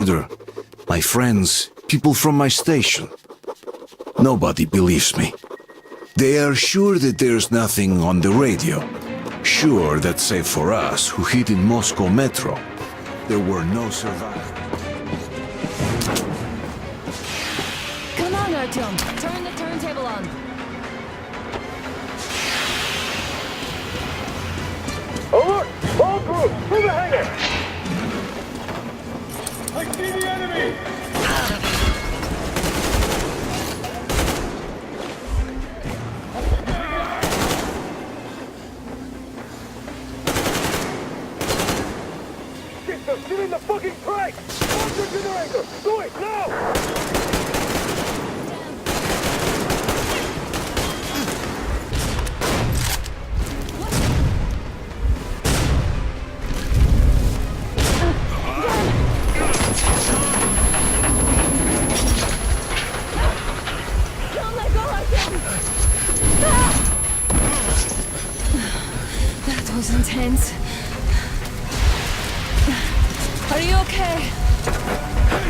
border, my friends, people from my station. Nobody believes me. They are sure that there's nothing on the radio. Sure that save for us who hid in Moscow Metro, there were no survivors. Come on, Artyom. Turn the turntable on. Alert! All groups, through the hangar! I see the enemy! Get in the fucking crank! Launch the generator! Do it, now! That was intense. Are you okay? Hey!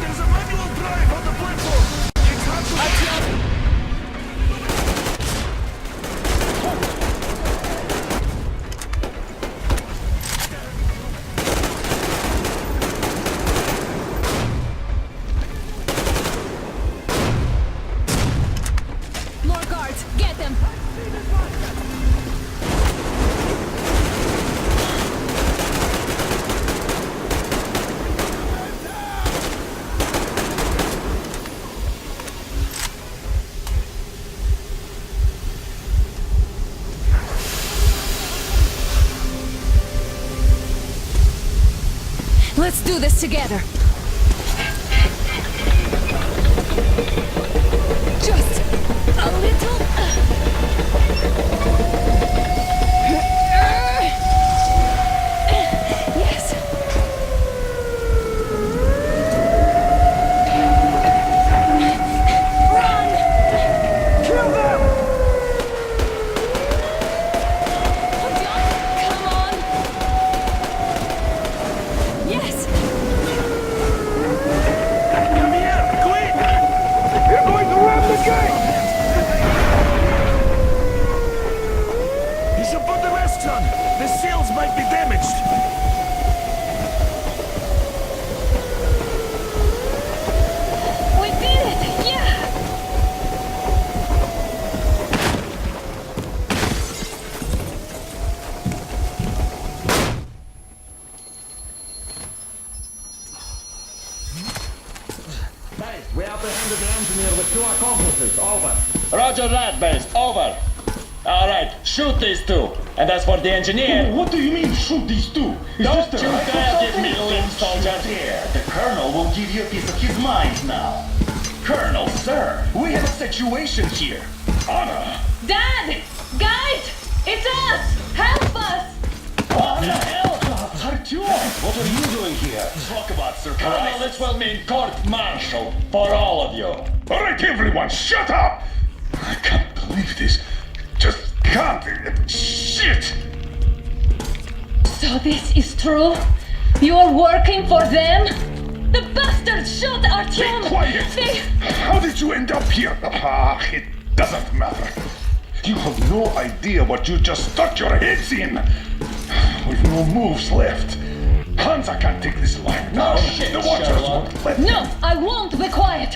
There's a manual drive on the platform! It's hard to... More guards! Get them! Let's do this together. Just a little. Yes. Run! Kill them! Come on! Yes! Come here, quick! They're going to ram the gate! You should put the masks on. The seals might be damaged. We did it! Yeah! Base, we apprehended the engineer with 2 accomplices. Over. Roger that, Base. Over. All right, shoot these 2. And as for the engineer... What do you mean, shoot these 2? Is Don't this you the right dare or give me something? lip, soldier. There, the Colonel will give you a piece of his mind now. Colonel, sir, we have a situation here. Anna! Dad! Guys! It's us! Help us! What the hell? Artyom, what are you doing here? Talk about Colonel, surprise. this will mean court-martial for all of you. All right, everyone, shut up! I can't believe this. Just can't. Shit! So this is true? You're working for them? The bastards shot Artyom! Be quiet! They... How did you end up here? Ah, it doesn't matter. You have no idea what you just stuck your heads in. We've no moves left. Hansa can't take this line. No, shit, the Watchers Sherlock. won't let No, I won't be quiet!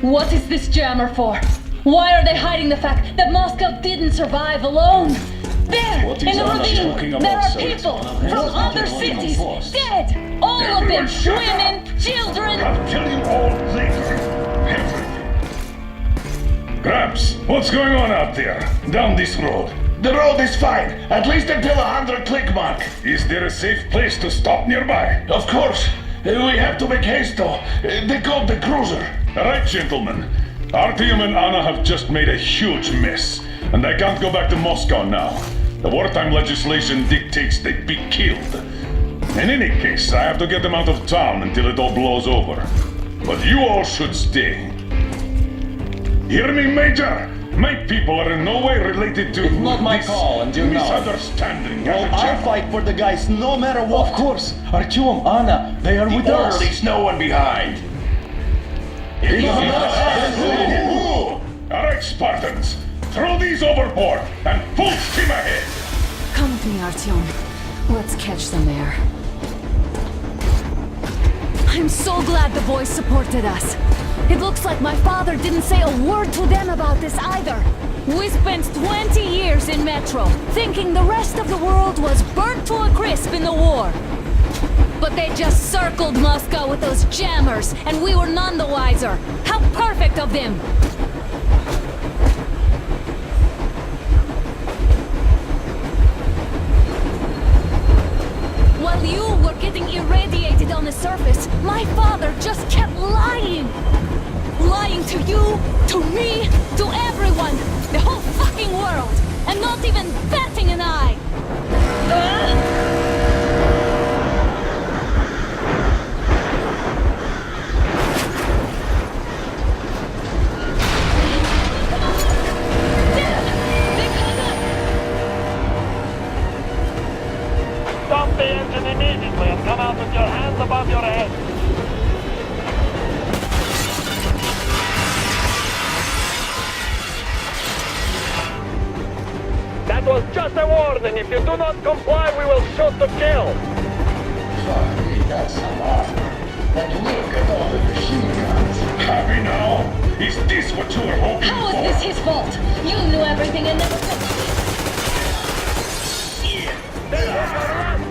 What is this jammer for? Why are they hiding the fact that Moscow didn't survive alone? There, What in is the Anna talking ravine, about, there are sir? people It's from one of other them. cities, Force. dead! All of them, Everyone shut women, children! I'll tell you all later. Everything. Gramps, what's going on out there? Down this road. The road is fine, at least until 100 click mark. Is there a safe place to stop nearby? Of course, we have to make haste though. They called the cruiser. All right, gentlemen. Artyom and Anna have just made a huge mess, and they can't go back to Moscow now. The wartime legislation dictates they be killed. In any case, I have to get them out of town until it all blows over. But you all should stay. Hear me, Major? My people are in no way related to... It's not my this call, and you know. misunderstanding. Well, Captain I'll General. fight for the guys no matter what. Of course. Artyom, Anna, they are with us. Leaves no one behind. All right, Spartans. Throw these overboard and full steam ahead. Come with me, Artyom. Let's catch them there. I'm so glad the boys supported us. It looks like my father didn't say a word to them about this either. We spent 20 years in Metro, thinking the rest of the world was burnt to a crisp in the war. But they just circled Moscow with those jammers, and we were none the wiser. How perfect of them! While you were getting irradiated on the surface, my father just kept lying! Lying to you, to me, to everyone, the whole fucking world, and not even batting an eye! Stop the engine immediately and come out with your hands above your head. That was just a warning. If you do not comply, we will shoot to kill. Fuck me, that's some offer. And look at all the machine guns. Happy now? Is this what you were hoping How for? is this his fault? You knew everything and never said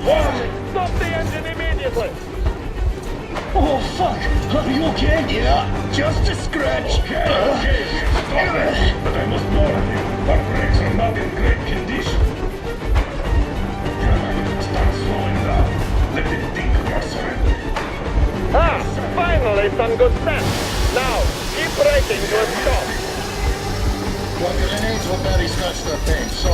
Warning! Stop the engine immediately. Oh, fuck. Are you okay? Yeah, just a scratch. Okay, stop it. But I must warn you, our brakes are not in great condition. Start slowing down. Let them think we are surrendering. Ah, finally some good sense. Now, keep braking to a stop. Well, grenades will barely scratch the paint, so...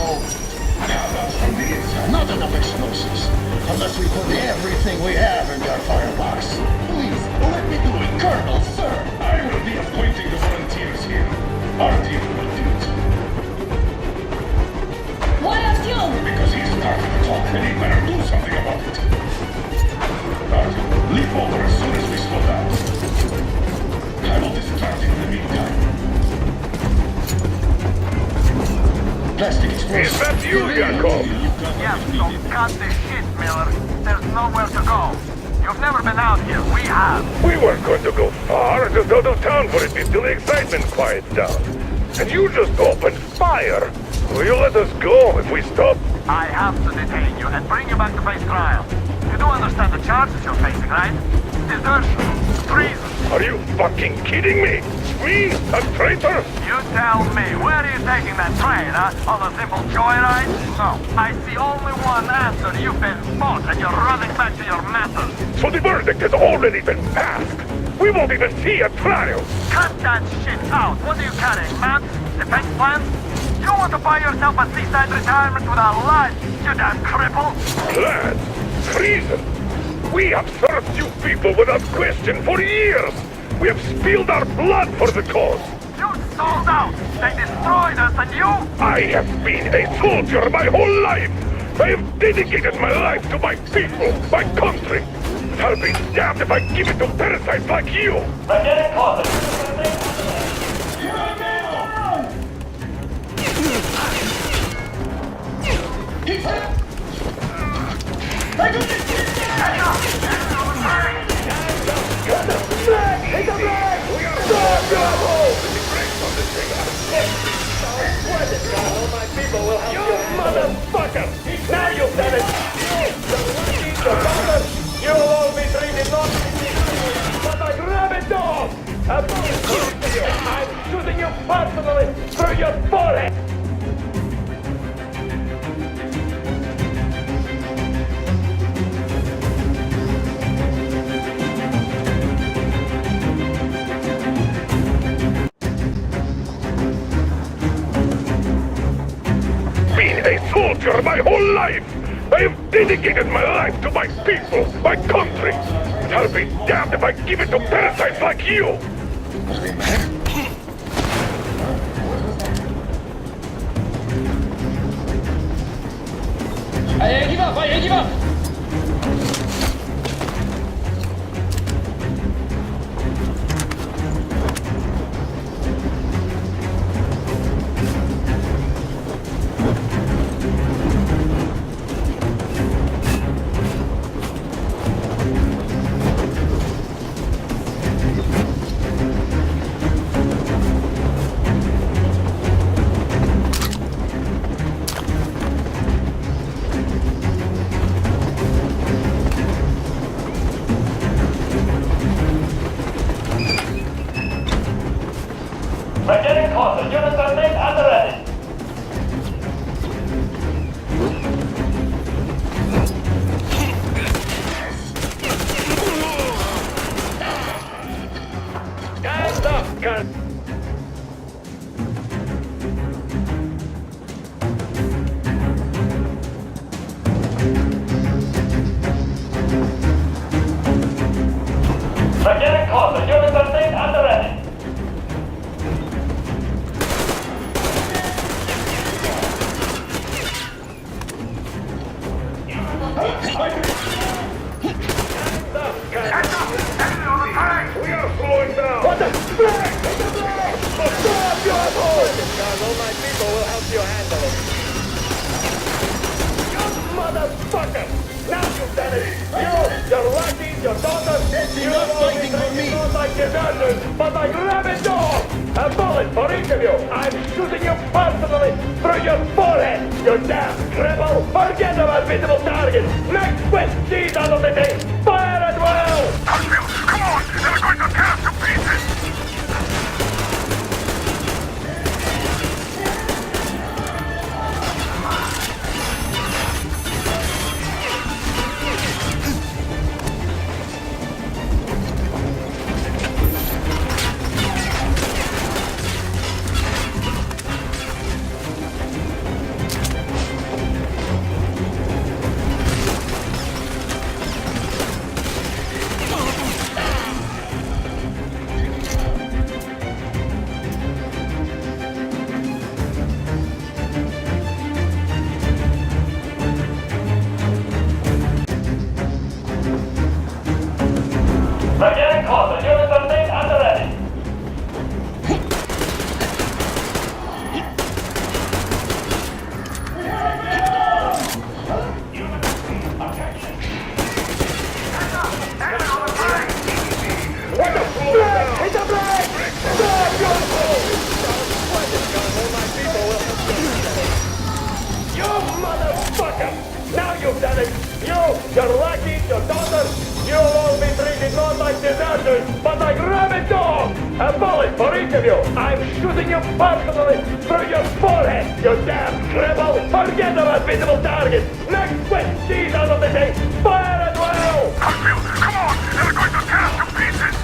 Now that's from the inside. Not enough explosives. Unless we put everything we have in their firebox. Please, let me do it, Colonel, sir. I will be appointing the volunteers here. Our team will do it. Why Artyom? Because he started to talk and he better do something about it. Artyom, leap over as soon as we slow down. I will distract him in the meantime. Plastic explosives. Is that you, Yakov? Yes, so cut the shit, Miller. There's nowhere to go. You've never been out here. We have. We weren't going to go far, just out of town for a bit till the excitement quiets down. And you just opened fire. Will you let us go if we stop? I have to detain you and bring you back to face trial. You do understand the charges you're facing, right? Desertion, treason. Are you fucking kidding me? Me? A traitor? You tell me, where are you taking that train, huh? On a simple joyride? No, I see only one answer. You've been spot and you're running back to your masters. So the verdict has already been passed. We won't even see a trial. Cut that shit out. What are you carrying, man? Defense plans? You want to buy yourself a seaside retirement without life, you damn cripple? Plans? Treason? We have served you people without question for years. We have spilled our blood for the cause. You sold out! They destroyed us and you... I have been a soldier my whole life. I have dedicated my life to my people, my country. I'll be damned if I give it to parasites like you. I'm getting closer. You motherfucker! Now you've done it! The lucky, the bugger! You'll all be treated not but I grab it off! I'm shooting you personally through your forehead! Been a soldier my whole life! I have dedicated my life to my people, my country! I'll be damned if I give it to parasites like you! I give up! I give up! We're getting closer. Units are made and ready. Stand up, gun. We're getting closer. Units are made and ready. We are slowing down. What the flag? Stop your asshole! All my people will help you handle it. You motherfucker! Now you've done it! Your lackeys, your daughters, you're not fighting for me! Not like deserters, but like rabid dogs! A bullet for each of you! I'm shooting you personally through your forehead! You damn cripple! Forget about visible targets! Next quit! These out of the day! Fire at will! Come on! They're going to tear us to pieces! We're getting closer. Units are made and ready. What the flag? It's a flag! Stop your asshole! All my people will help you. You motherfucker! Now you've done it! Your lackeys, your daughters, you'll all be treated not like deserters, but like rabid dogs! A bullet for each of you! I'm shooting you personally through your forehead, you damn cripple! Forget about visible targets! Next quit! She's out of the day! Fire at will! Come on! They're going to tear us to pieces!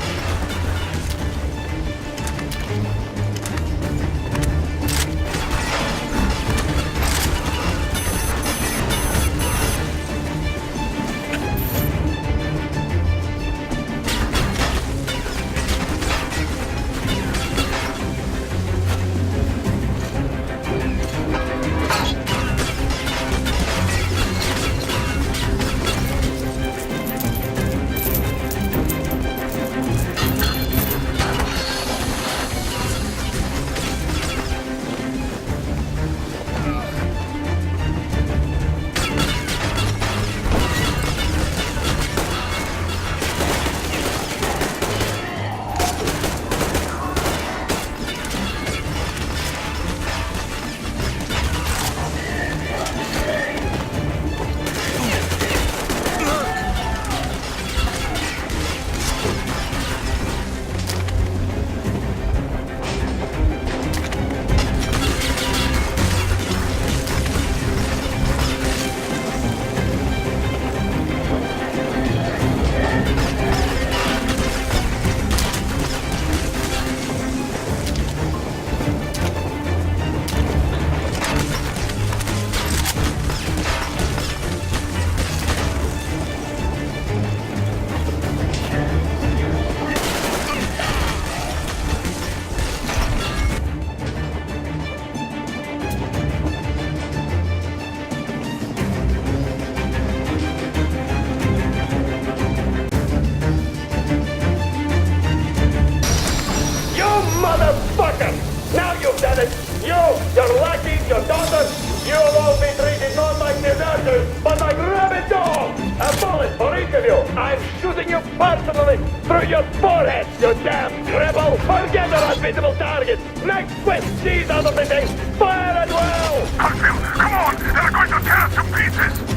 all be treated not like deserters, but like rabid dogs! A bullet for each of you! I'm shooting you personally through your forehead, you damn cripple! Forget the unbeatable target! Next quest, these out of the thing! Fire at will! Huntsville, come on! They're going to tear us to pieces!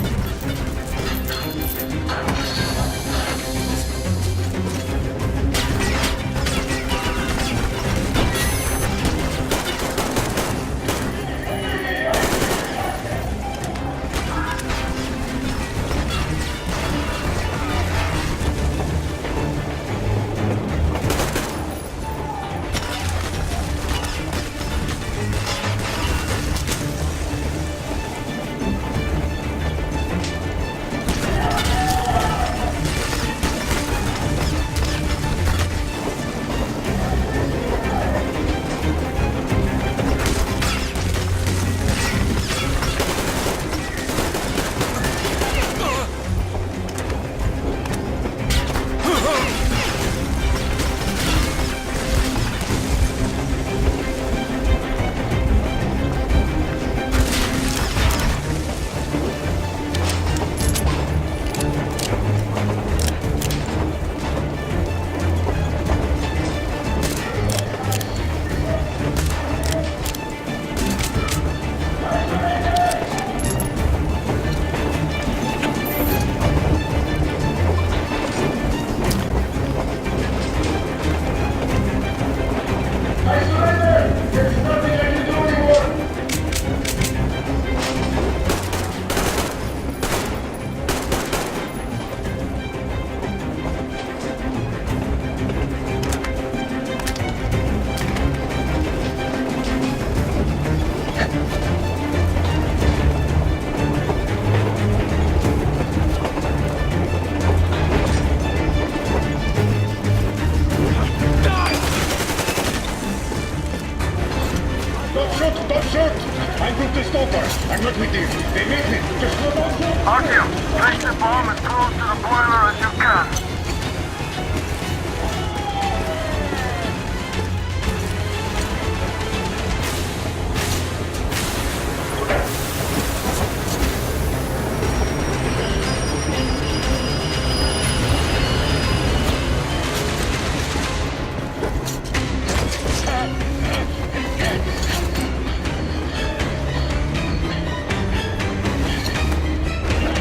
I'm not with you. They make me. Just not on shoot. Artyom, place the bomb as close to the boiler as you can.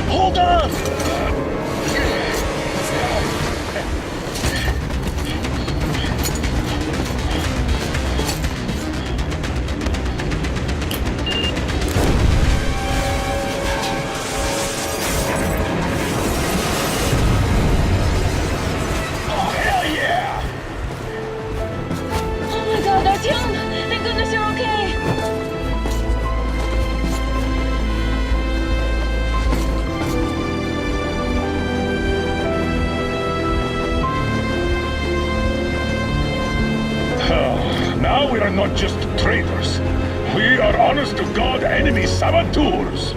Hold on! Oh my god, Artyom! Thank goodness you're okay! Now we are not just traitors. We are honest-to-God enemy saboteurs.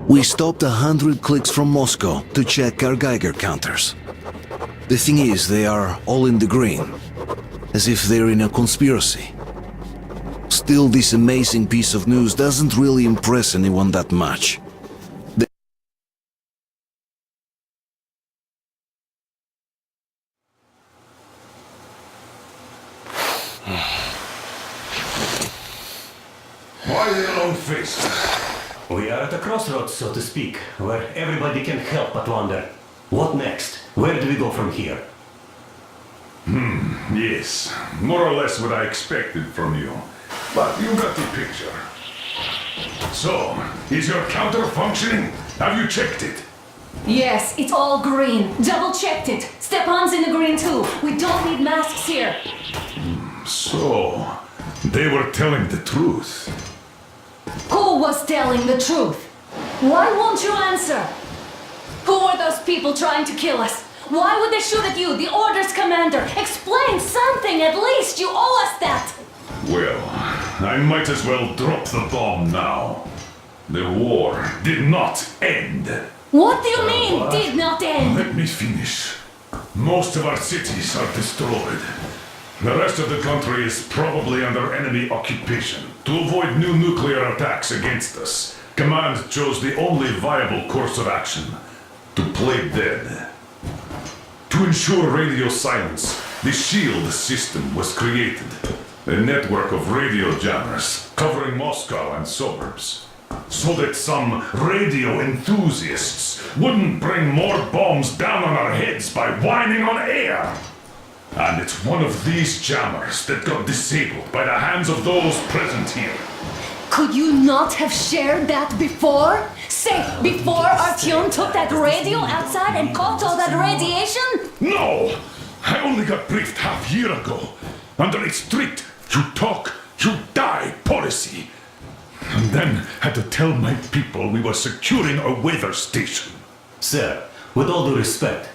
We stopped 100 clicks from Moscow to check our Geiger counters. The thing is, they are all in the green, as if they're in a conspiracy. Still, this amazing piece of news doesn't really impress anyone that much. Why the long face? We are at a crossroads, so to speak, where everybody can help but wonder, what next? Where do we go from here? Yes, more or less what I expected from you. But you got the picture. So, is your counter functioning? Have you checked it? Yes, it's all green. Double-checked it. Stepan's in the green too. We don't need masks here. So, they were telling the truth. Who was telling the truth? Why won't you answer? Who are those people trying to kill us? Why would they shoot at you, the Order's commander? Explain something, at least! You owe us that! Well, I might as well drop the bomb now. The war did not end. What do you mean, did not end? Let me finish. Most of our cities are destroyed. The rest of the country is probably under enemy occupation. To avoid new nuclear attacks against us, Command chose the only viable course of action: to play dead. To ensure radio silence, the SHIELD system was created. A network of radio jammers covering Moscow and suburbs. So that some radio enthusiasts wouldn't bring more bombs down on our heads by whining on air. And it's one of these jammers that got disabled by the hands of those present here. Could you not have shared that before? Say, before Artyom took that radio outside and caught all that radiation? No! I only got briefed half year ago. Under a strict, you talk, you die policy. And then had to tell my people we were securing a weather station. Sir, with all due respect,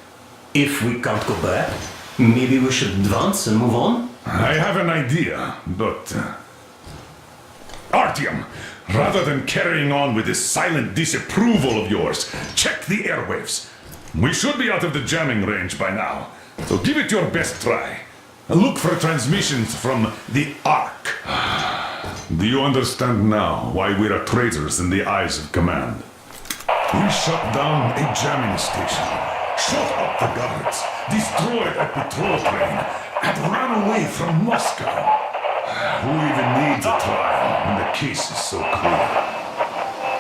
if we can't go back, maybe we should advance and move on? I have an idea, but... Artyom, rather than carrying on with this silent disapproval of yours, check the airwaves. We should be out of the jamming range by now, so give it your best try. Look for transmissions from the Ark. Do you understand now why we are traitors in the eyes of Command? We shut down a jamming station, shot up the guards, destroyed a patrol train, and ran away from Moscow. Who even needs a trial when the case is so clear?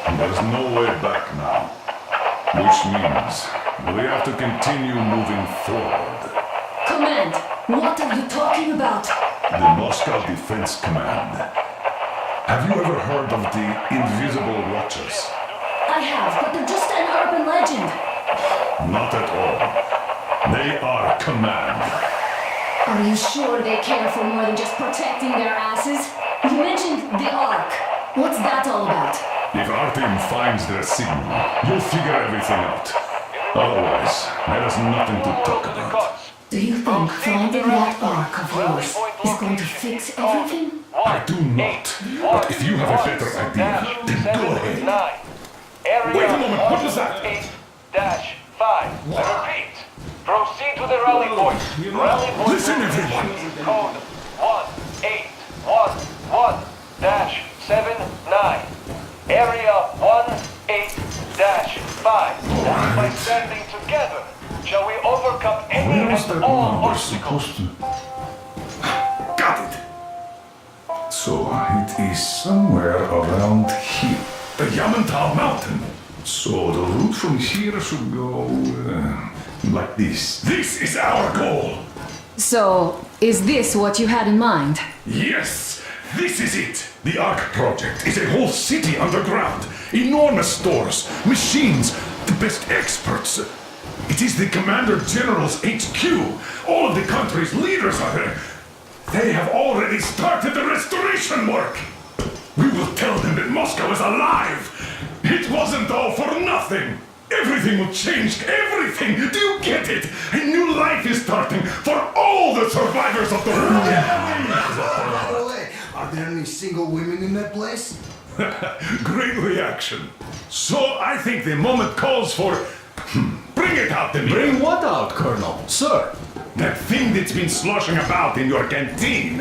And there's no way back now. Which means we have to continue moving forward. Command, what are you talking about? The Moscow Defense Command. Have you ever heard of the Invisible Watchers? I have, but they're just an urban legend. Not at all. They are Command. Are you sure they care for more than just protecting their asses? You mentioned the Ark. What's that all about? If Artyom finds their signal, you'll figure everything out. Otherwise, there is nothing to talk about. Do you think finding that Ark of yours is going to fix everything? I do not. But if you have a better idea, then go ahead. Wait a moment, what was that? 8-5. I repeat. Proceed to the rally point. Rally point. Listen, everyone. Code 1811-79. Area 18-5. By standing together, shall we overcome any Where is and that all number obstacles? supposed to... Got it! So, it is somewhere around here. The Yamantau Mountain. So, the route from here should go... like this. This is our goal! So, is this what you had in mind? Yes! This is it! The Ark Project is a whole city underground. Enormous stores, machines, the best experts. It is the Commander General's HQ. All of the country's leaders are there. They have already started the restoration work. We will tell them that Moscow is alive. It wasn't all for nothing. Everything will change. Everything. Do you get it? A new life is starting for all the survivors of the war. By the way, are there any single women in that place? Great reaction. So I think the moment calls for... Bring it out to me. Bring what out, Colonel? Sir? That thing that's been sloshing about in your canteen.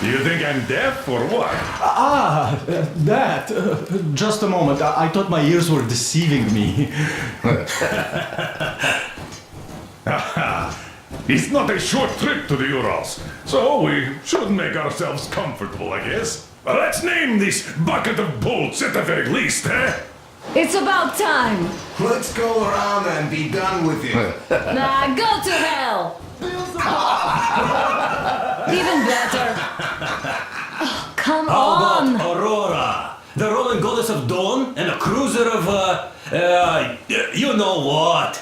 You think I'm deaf or what? That. Just a moment. I thought my ears were deceiving me. It's not a short trip to the Urals, so we should make ourselves comfortable, I guess. Let's name this bucket of bolts at the very least, eh? It's about time. Let's go around and be done with it. Nah, go to hell. Even better. Oh, come How on. about Aurora? The Roman goddess of dawn and a cruiser of, you know what?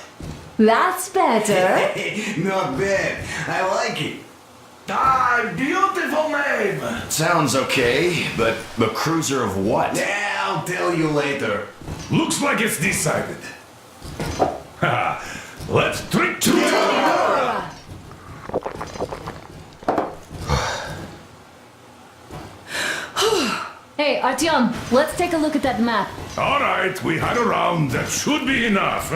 That's better. Not bad. I like it. Ah, beautiful name! Sounds okay, but the cruiser of what? Yeah, I'll tell you later. Looks like it's decided. Let's drink to Aurora! Hey, Artyom, let's take a look at that map. All right, we had a round. That should be enough.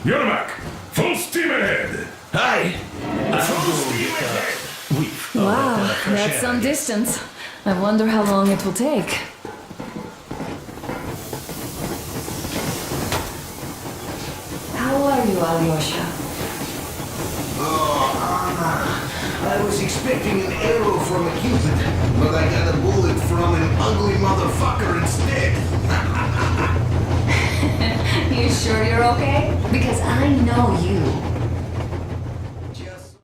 Yermak, full steam ahead. Hey! Wow, that's some distance. I wonder how long it will take. How are you, Alyosha? Oh, Anna. I was expecting an arrow from a cupid, but I got a bullet from an ugly motherfucker instead. You sure you're okay? Because I know you. Just...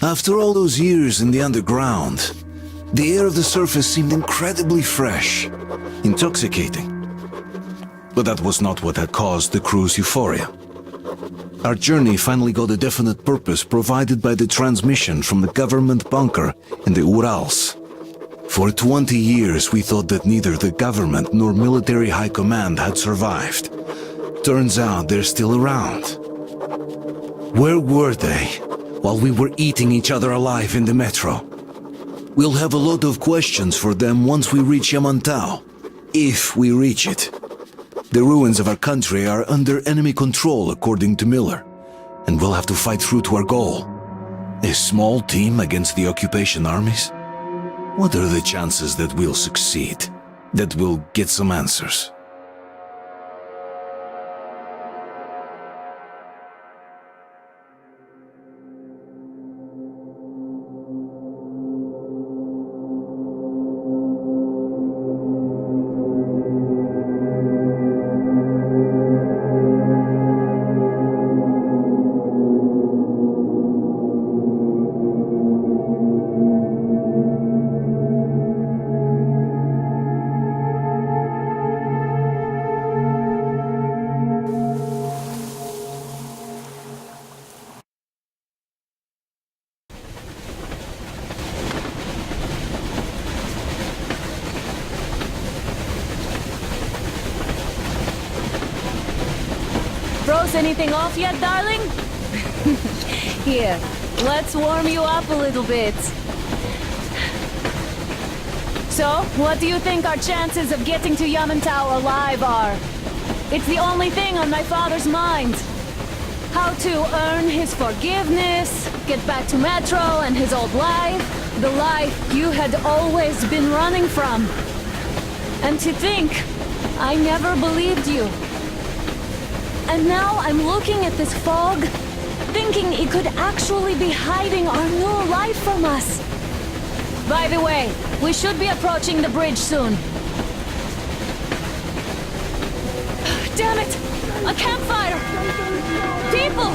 After all those years in the underground, the air of the surface seemed incredibly fresh, intoxicating. But that was not what had caused the crew's euphoria. Our journey finally got a definite purpose provided by the transmission from the government bunker in the Urals. For 20 years we thought that neither the government nor military high command had survived. Turns out they're still around. Where were they while we were eating each other alive in the metro? We'll have a lot of questions for them once we reach Yamantau, if we reach it. The ruins of our country are under enemy control, according to Miller, and we'll have to fight through to our goal. A small team against the occupation armies? What are the chances that we'll succeed? That we'll get some answers? Froze anything off yet, darling? Here, let's warm you up a little bit. So, what do you think our chances of getting to Yamantau alive are? It's the only thing on my father's mind. How to earn his forgiveness, get back to Metro and his old life, the life you had always been running from. And to think, I never believed you. And now I'm looking at this fog, thinking it could actually be hiding our new life from us. By the way, we should be approaching the bridge soon. Damn it! A campfire! People!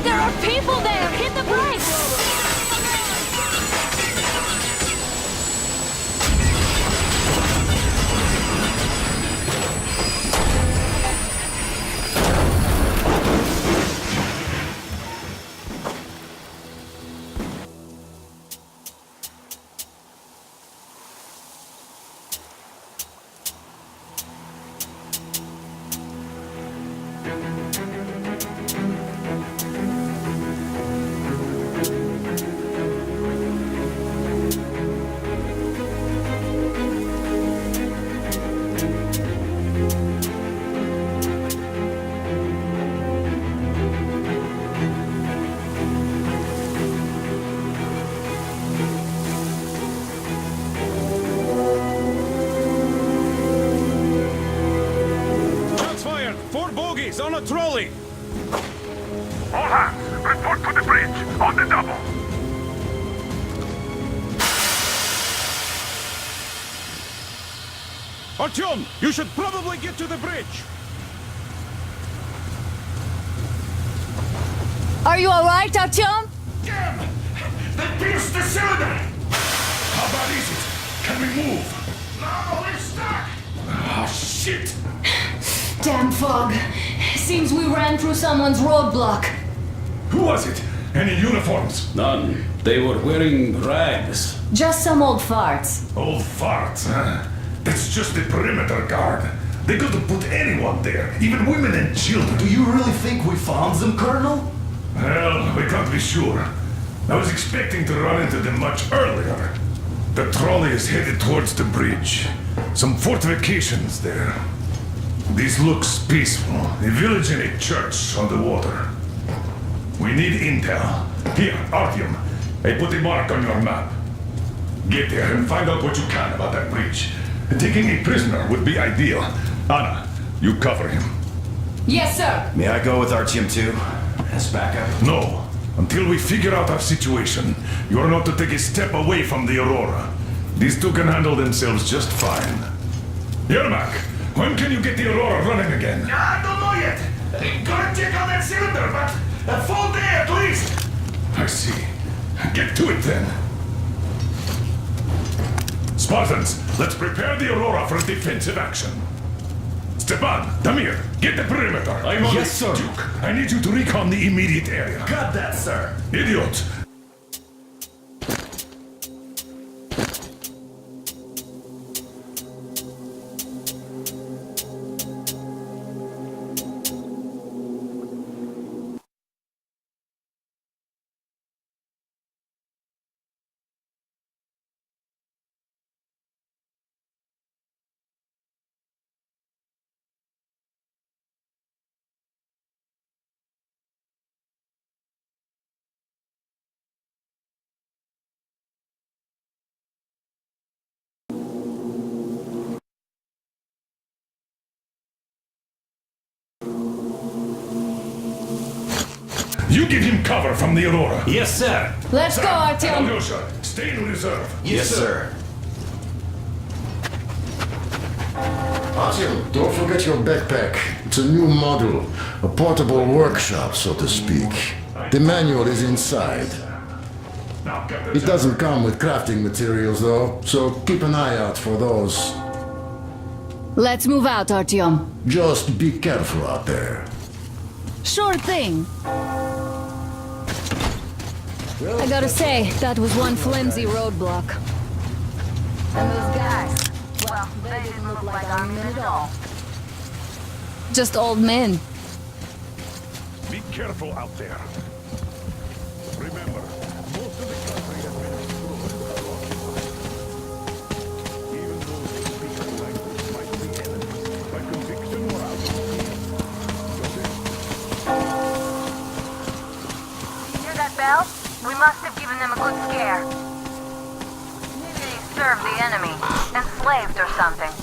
There are people there! Hit the brakes! On a trolley! All hands, report to the bridge, on the double. Artyom, you should probably get to the bridge! Are you alright, Artyom? Damn! They pierced the cylinder! How bad is it? Can we move? No, we're stuck! Ah, shit! Damn fog. Seems we ran through someone's roadblock. Who was it? Any uniforms? None. They were wearing rags. Just some old farts. Old farts, huh? That's just the perimeter guard. They could have put anyone there, even women and children. Do you really think we found them, Colonel? Well, we can't be sure. I was expecting to run into them much earlier. The trolley is headed towards the bridge. Some fortifications there. This looks peaceful. A village and a church on the water. We need intel. Here, Artyom. I put a mark on your map. Get there and find out what you can about that bridge. Taking a prisoner would be ideal. Anna, you cover him. Yes, sir. May I go with Artyom too? As backup? No. Until we figure out our situation, you are not to take a step away from the Aurora. These two can handle themselves just fine. Yermak, when can you get the Aurora running again? I don't know yet. Gotta check on that cylinder, but a full day at least. I see. Get to it then. Spartans, let's prepare the Aurora for a defensive action. Stepan, Damir, get the perimeter. I'm on Yes, sir. Duke, I need you to recon the immediate area. Got that, sir. Idiot! You give him cover from the Aurora. Yes, sir. Let's go, Artyom. Alyosha, stay in reserve. Yes, sir. Artyom, don't forget your backpack. It's a new model, a portable workshop, so to speak. The manual is inside. Now get the It doesn't come with crafting materials, though, so keep an eye out for those. Let's move out, Artyom. Just be careful out there. Sure thing. I gotta say, that was one flimsy roadblock. And those guys, well, they didn't look like army men at all. Just old men. Be careful out there. Remember, most of the country has been destroyed. Even those who speak the language might be enemies, by conviction or out of fear. Hear that bell? We must have given them a good scare. Maybe they served the enemy, enslaved or something.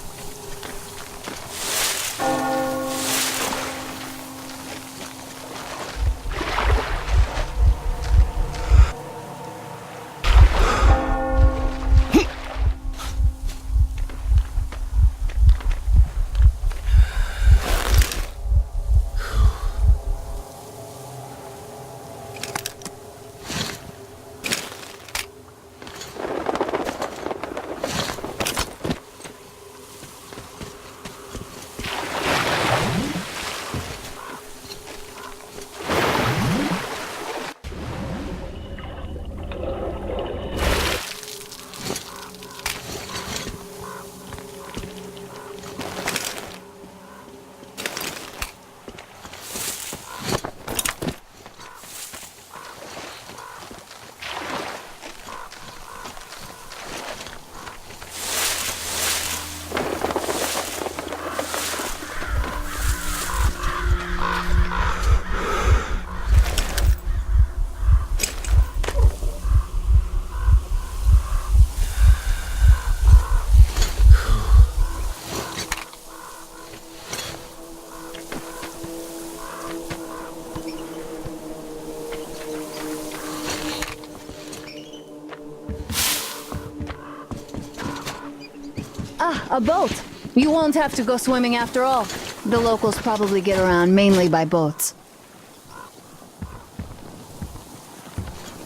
A boat. You won't have to go swimming after all. The locals probably get around mainly by boats.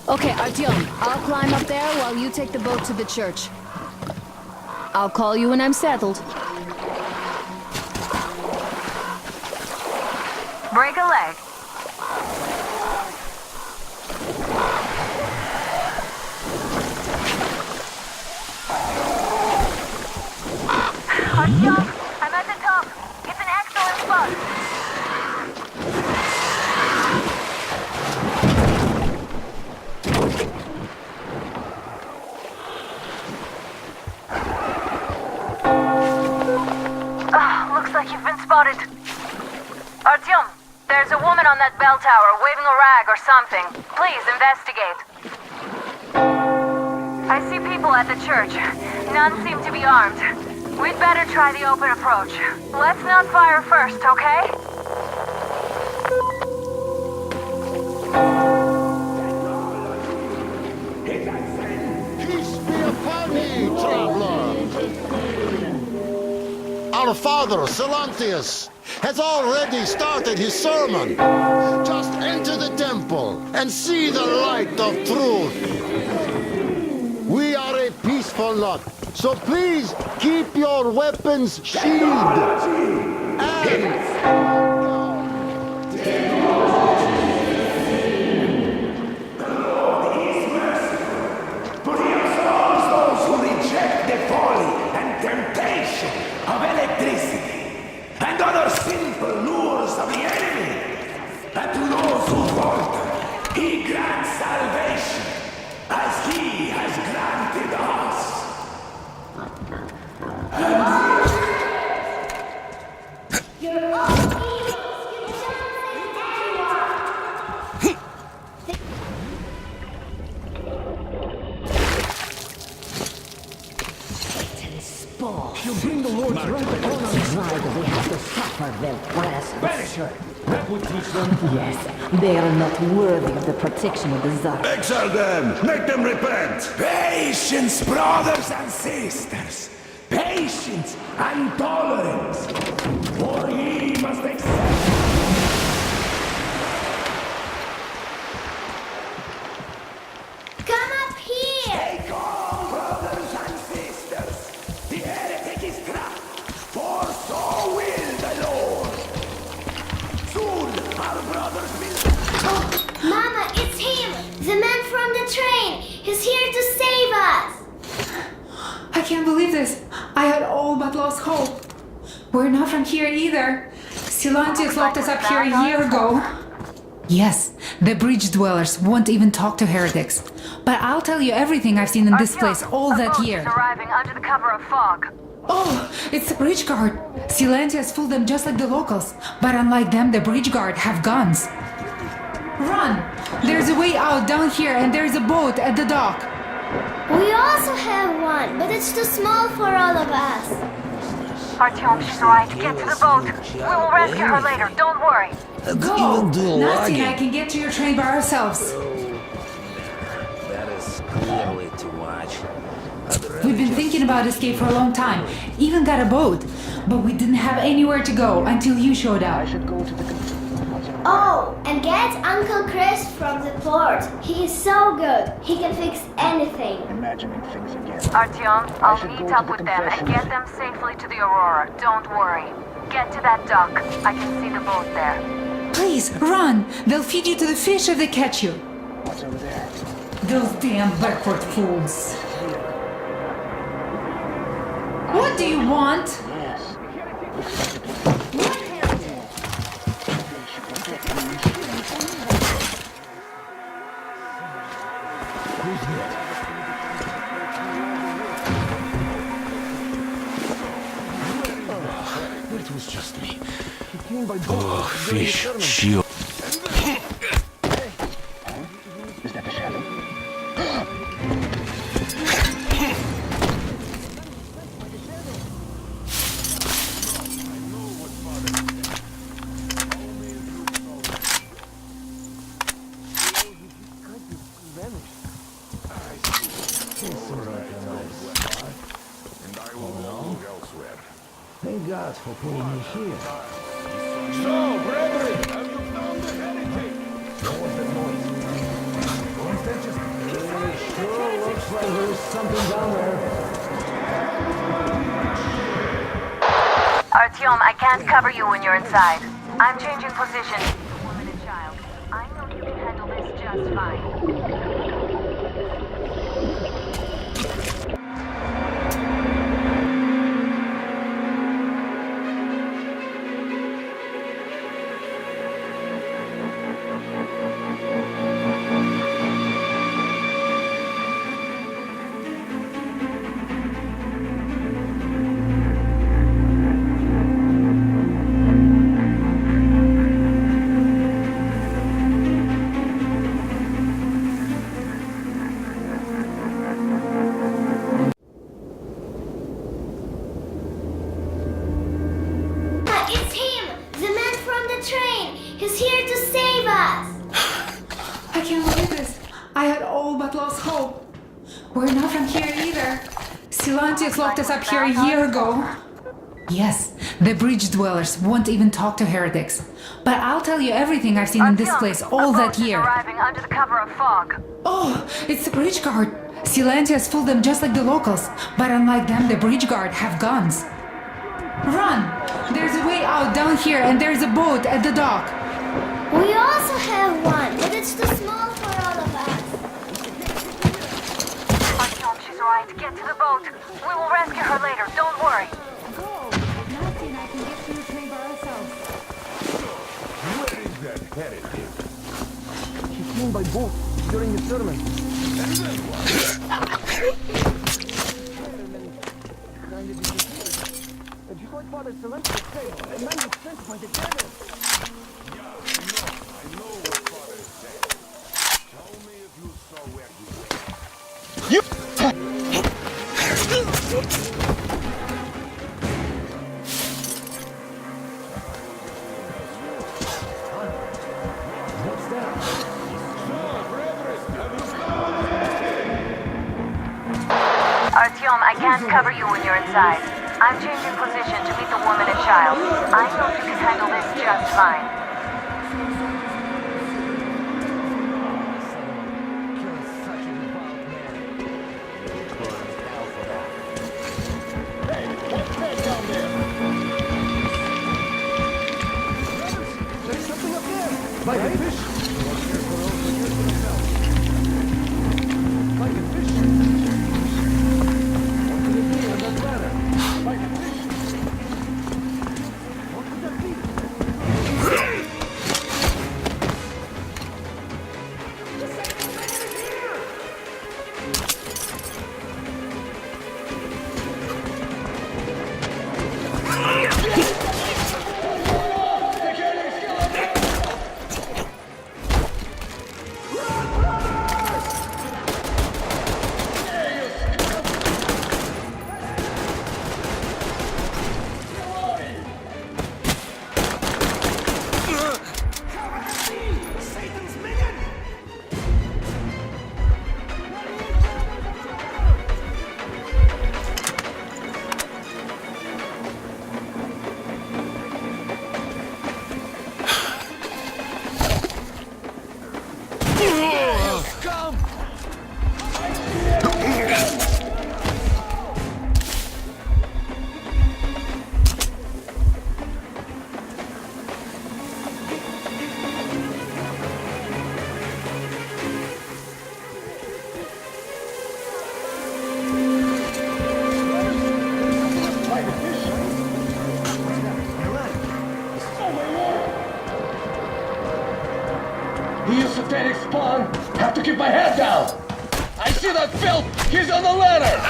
Okay, Artyom, I'll climb up there while you take the boat to the church. I'll call you when I'm settled. Break a leg. Artyom, I'm at the top. It's an excellent spot. There's a woman on that bell tower waving a rag or something. Please investigate. I see people at the church. None seem to be armed. We'd better try the open approach. Let's not fire first, okay? Peace be upon thee, traveler! Our father, Silantius, has already started his sermon. Just enter the temple and see the light of truth. We are a peaceful lot, so please keep your weapons sheathed. And... of electricity and other simple lures of the enemy. And to those who falter, he grants salvation, as he has granted us. You bring the Lord's right upon us. Why do they have to suffer their presence? Banish her! That would teach them. Yes, they are not worthy of the protection of the Tsar. Exile them! Make them repent! Patience, brothers and sisters! Patience and tolerance! For ye must accept... Come up here! Take on, brothers and sisters! The heretic is trapped, for so will the Lord! Soon our brothers will... Mama, it's him! The man from the train! He's here to save us! I can't believe this. I had all but lost hope. We're not from here either. Silantius locked us up here a year ago. Yes, the bridge dwellers won't even talk to heretics. But I'll tell you everything I've seen in this place all that year. Arriving under the cover of fog. Oh, it's the bridge guard. Silantius fooled them just like the locals. But unlike them, the bridge guard have guns. Run! There's a way out down here and there's a boat at the dock. We also have one, but it's too small for all of us. Artyom, she's right. Get to the boat. We will rescue her later. Don't worry. Go! Nasty and I can get to your train by ourselves. That is clearly too much. We've been thinking about escape for a long time. Even got a boat. But we didn't have anywhere to go until you showed up. I should go to the... Oh, and get Uncle Chris from the port. He is so good. He can fix anything. Imagining things again. Artyom, I'll meet up with them and get them safely to the Aurora. Don't worry. Get to that dock. I can see the boat there. Please, run! They'll feed you to the fish if they catch you. What's over there? Those damn backward fools. What do you want? Yes. It was just me. Oh, fish, shield. Is that the shadow? Thank God for putting me here. So, brethren, have you found the heretic? What was that noise? Was that just... It sure looks like there's something down there. Artyom, I can't cover you when you're inside. I'm changing position. Woman and child. I know you can handle this just fine. He's here to save us! I can't believe this. I had all but lost hope. We're not from here either. Silantius locked us up here a year ago. Yes, the bridge dwellers won't even talk to heretics. But I'll tell you everything I've seen in this place all that year. Arriving under the cover of fog. Oh, it's the bridge guard. Silantius fooled them just like the locals. But unlike them, the bridge guard have guns. Run! There's a way out down here and there's a boat at the dock. We also have one, but it's too small for all of us. Artyom, she's right. Get to the boat. We will rescue her later. Don't worry. Nancy and I can get to the train by ourselves. Where is that heretic? He came by boat during the sermon. Just like Father Silencio said, a man was sent by the devil. Yeah, I know what Father said. Tell me if you saw where he went. Artyom, I can't cover you when you're inside. I'm changing position to meet the woman and child. I know you can handle this just fine. There's something up there. Like a fish. Like a fish. What could it be on that ladder? Like a fish. What could that be? The second man is here! He is satanic spawn. Have to keep my head down. I see that filth. He's on the ladder.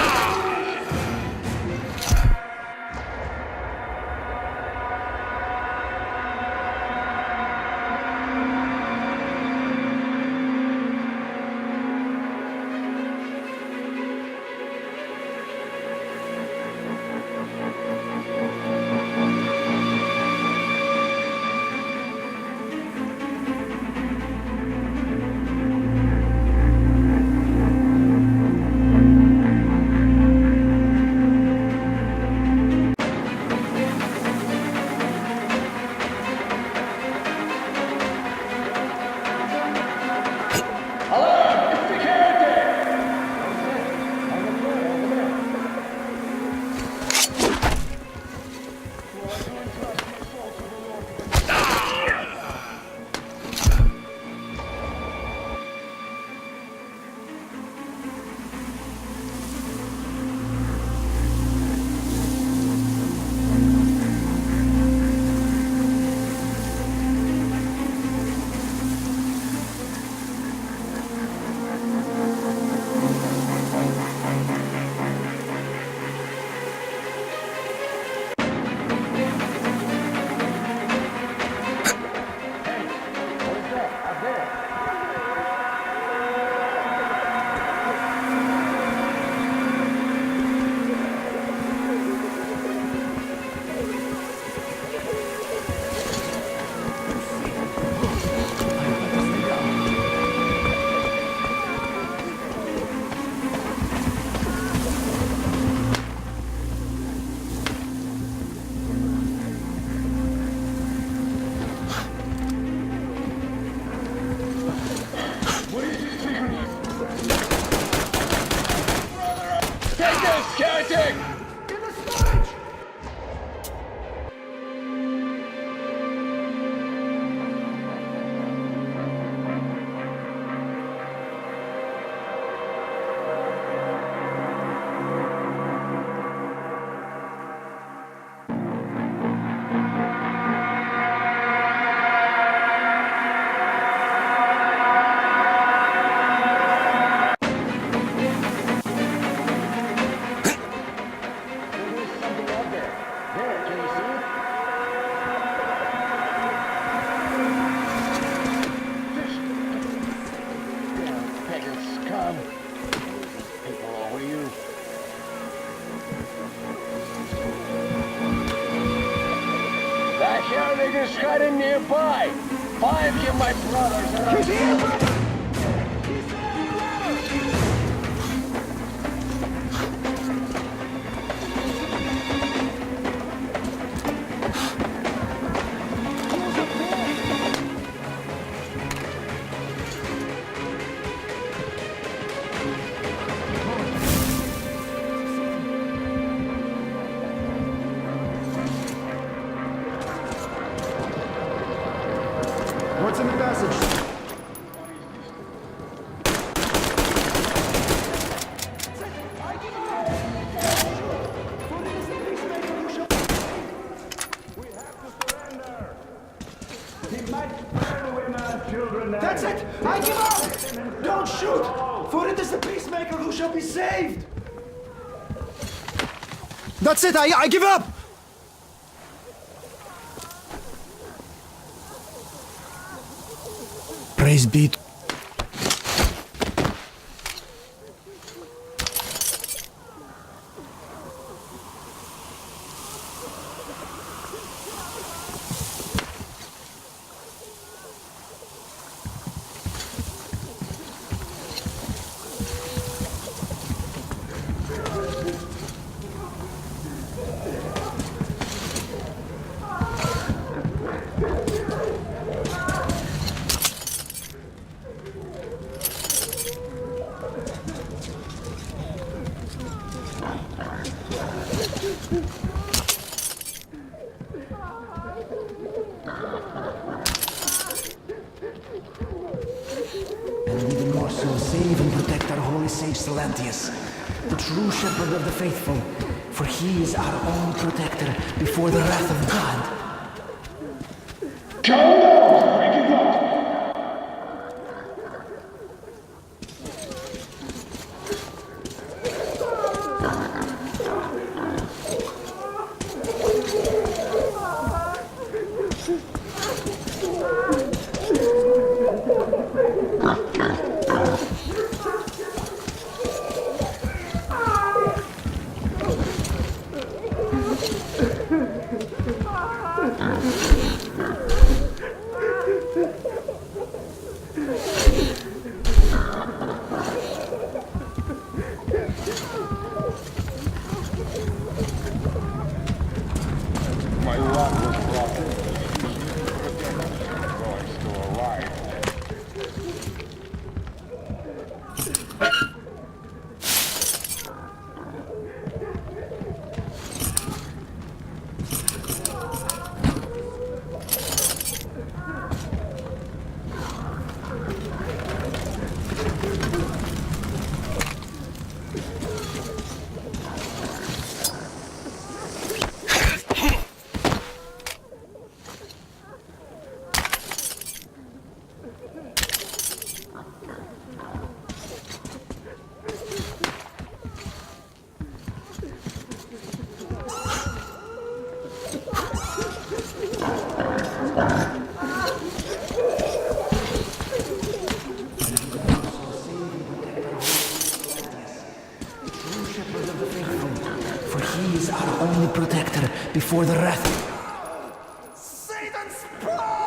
my brother. He's here! What's in the passage? That's it! I give up! Don't shoot! For it is the peacemaker who shall be saved! That's it! I give up! Praise be to And even more so, save and protect our holy sage Silentius, the true shepherd of the faithful, for he is our only protector before the wrath of God. Calm down! I give up! My luck was brought in. Going to arrive. For he is our only protector before the wrath. Satan's blood!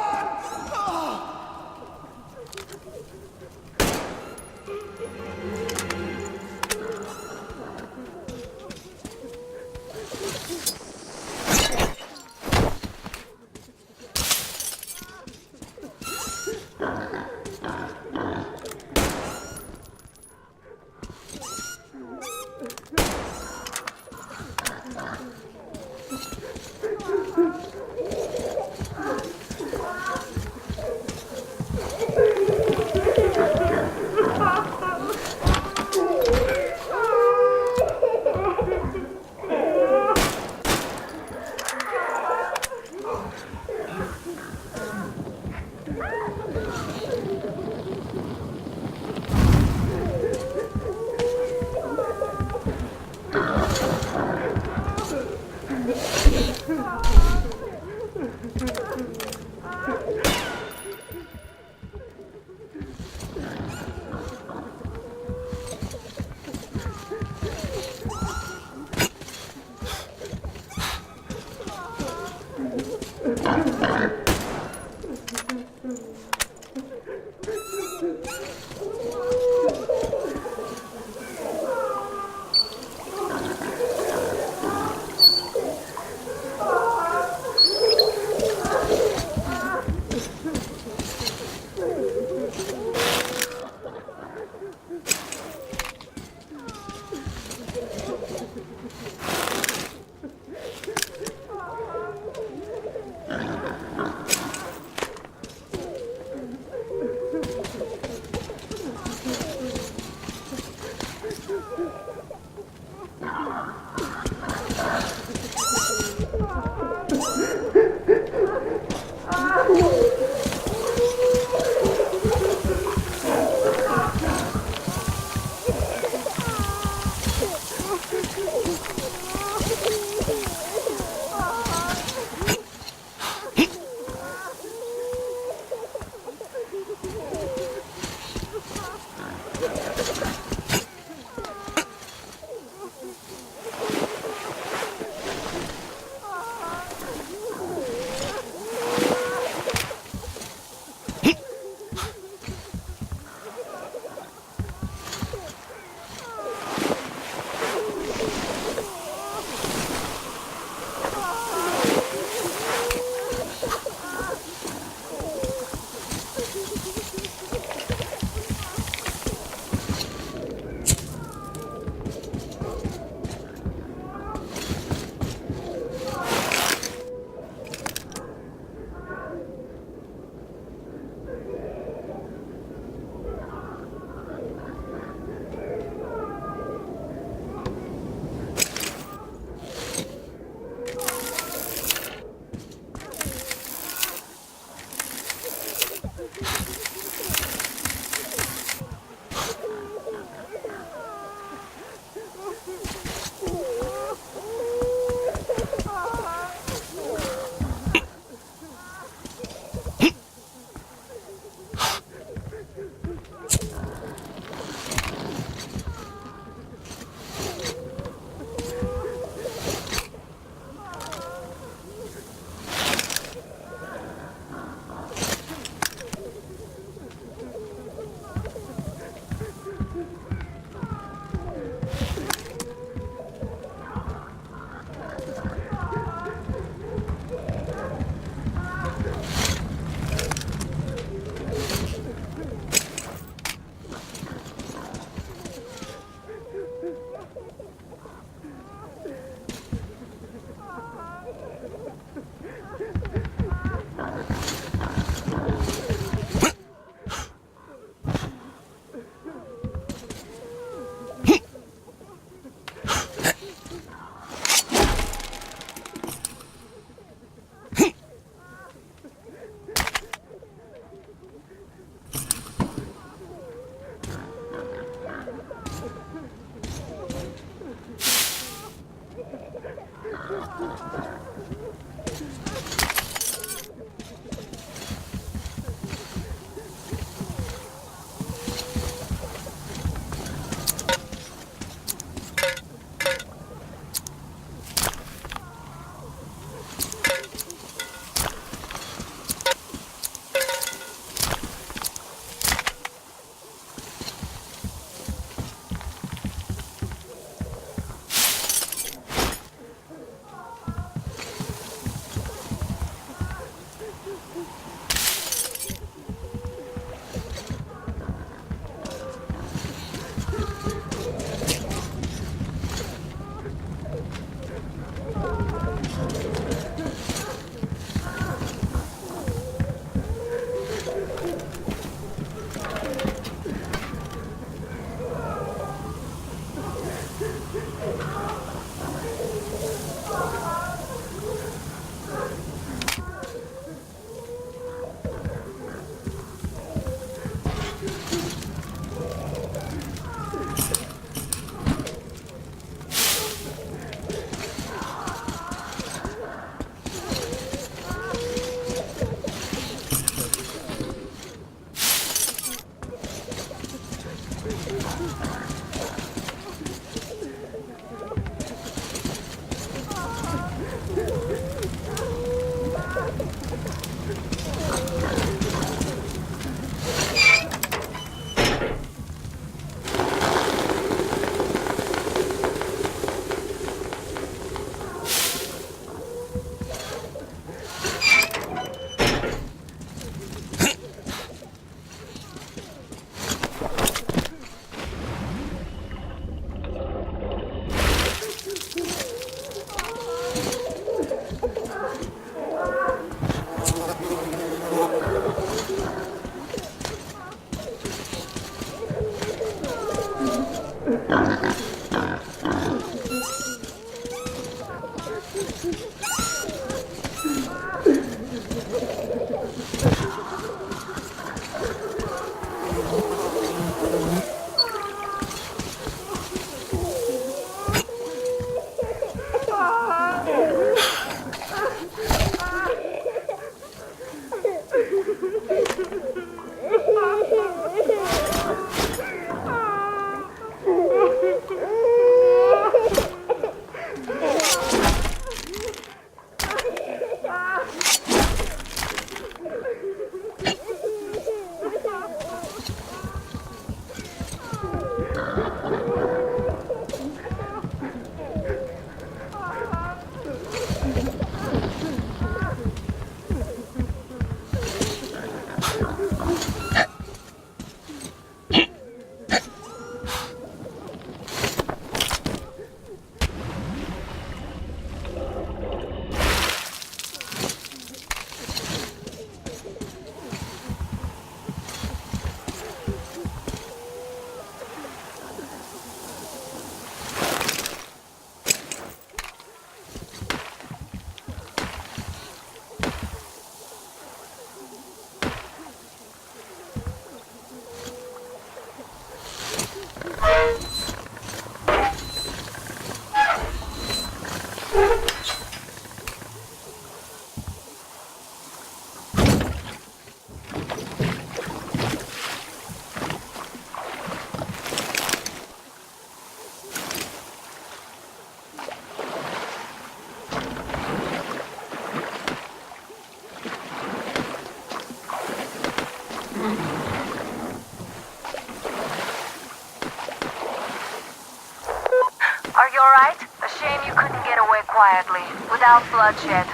Are you alright? A shame you couldn't get away quietly, without bloodshed.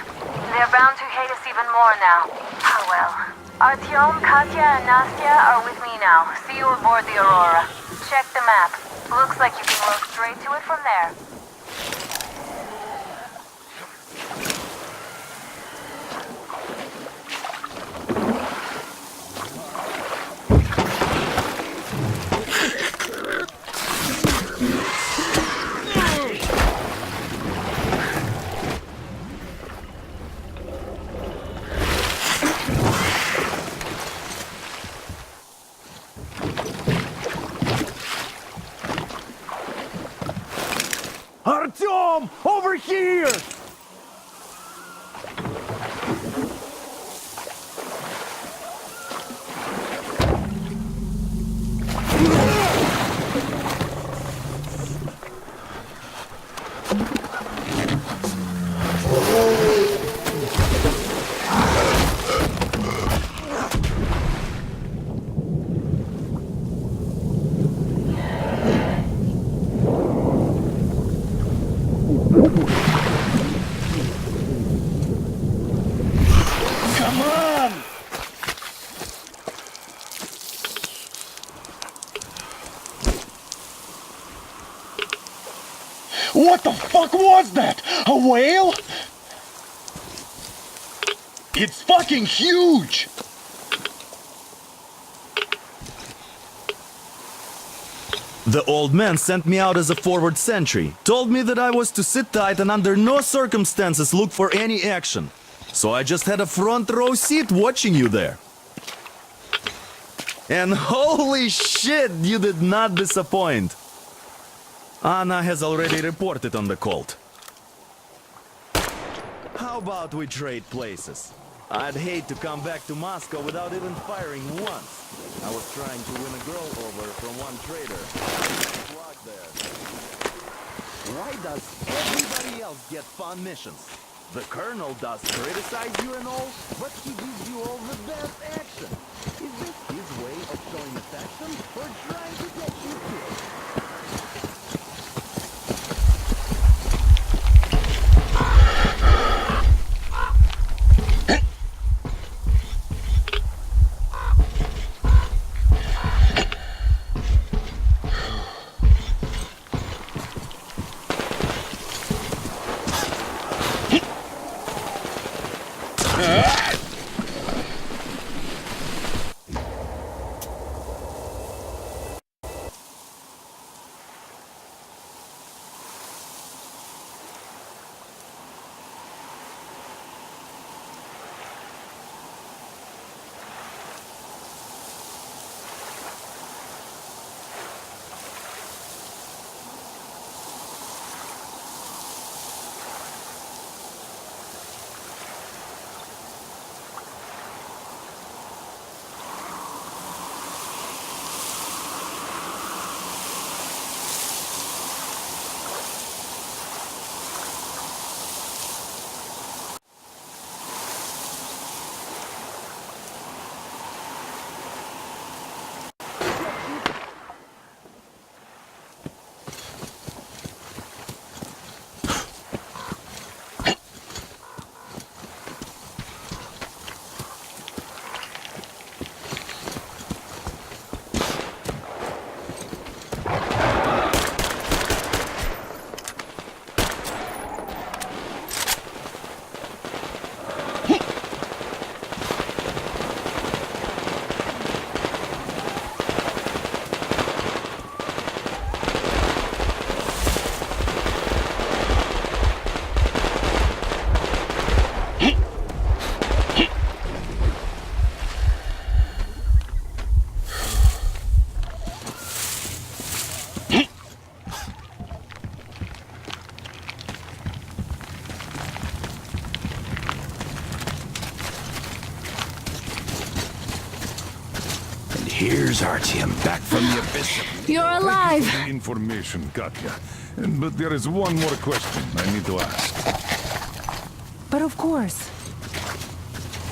They're bound to hate us even more now. Oh well. Artyom, Katya, and Nastya are with me now. See you aboard the Aurora. Check the map. Looks like you can road straight to it from there. Artyom! Over here! Come on! What the fuck was that? A whale? It's fucking huge! The old man sent me out as a forward sentry, told me that I was to sit tight and under no circumstances look for any action. So I just had a front row seat watching you there. And holy shit, you did not disappoint. Anna has already reported on the cult. How about we trade places? I'd hate to come back to Moscow without even firing once. I was trying to win a girl over from one trader. There. Why does everybody else get fun missions? The colonel does criticize you and all, but he gives you all the best action. Is this his way of showing affection or trying to get you killed? Here's Artyom, back from the abyss. You're alive! Thank you for the information, Katya. But there is one more question I need to ask. But of course.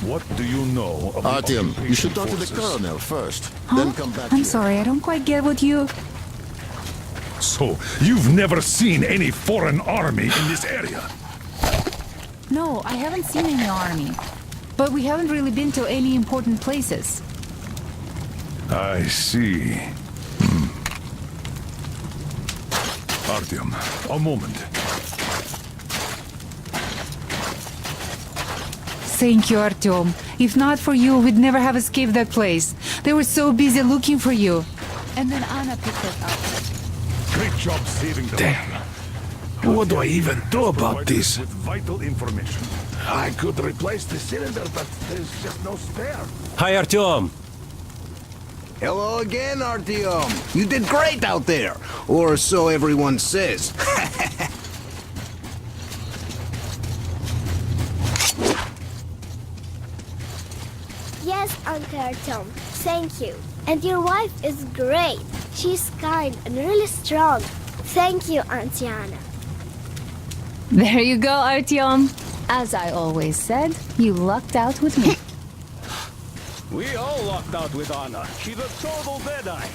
What do you know about Artyom, you should talk to the forces? colonel first, Huh? then come back I'm here. sorry, I don't quite get what you... So, you've never seen any foreign army in this area? No, I haven't seen any army. But we haven't really been to any important places. I see. Artyom, a moment. Thank you, Artyom. If not for you, we'd never have escaped that place. They were so busy looking for you. And then Anna picked us up. Great job saving them. Damn. What do I even do about this? With vital information. I could replace the cylinder, but there's just no spare. Hi, Artyom. Hello again, Artyom. You did great out there. Or so everyone says. Yes, Uncle Artyom. Thank you. And your wife is great. She's kind and really strong. Thank you, Auntie Anna. There you go, Artyom. As I always said, you lucked out with me. We all lucked out with Anna. She's a total deadeye.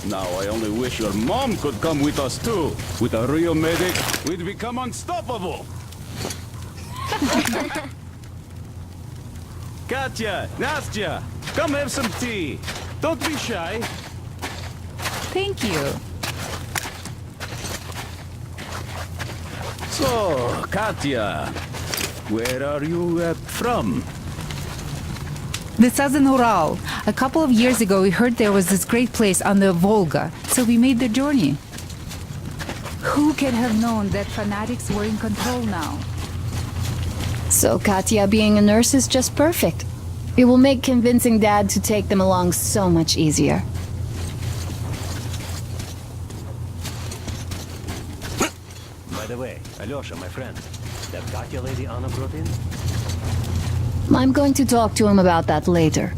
Now I only wish your mom could come with us too. With a real medic, we'd become unstoppable. Katya, Nastya, come have some tea. Don't be shy. Thank you. So, Katya, where are you from? The Southern Ural. A couple of years ago, we heard there was this great place on the Volga, so we made the journey. Who could have known that fanatics were in control now? So Katya being a nurse is just perfect. It will make convincing Dad to take them along so much easier. By the way, Alyosha, my friend, that Katya lady Anna brought in? I'm going to talk to him about that later.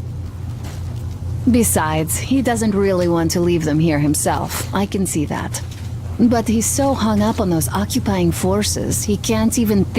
Besides, he doesn't really want to leave them here himself. I can see that. But he's so hung up on those occupying forces, he can't even think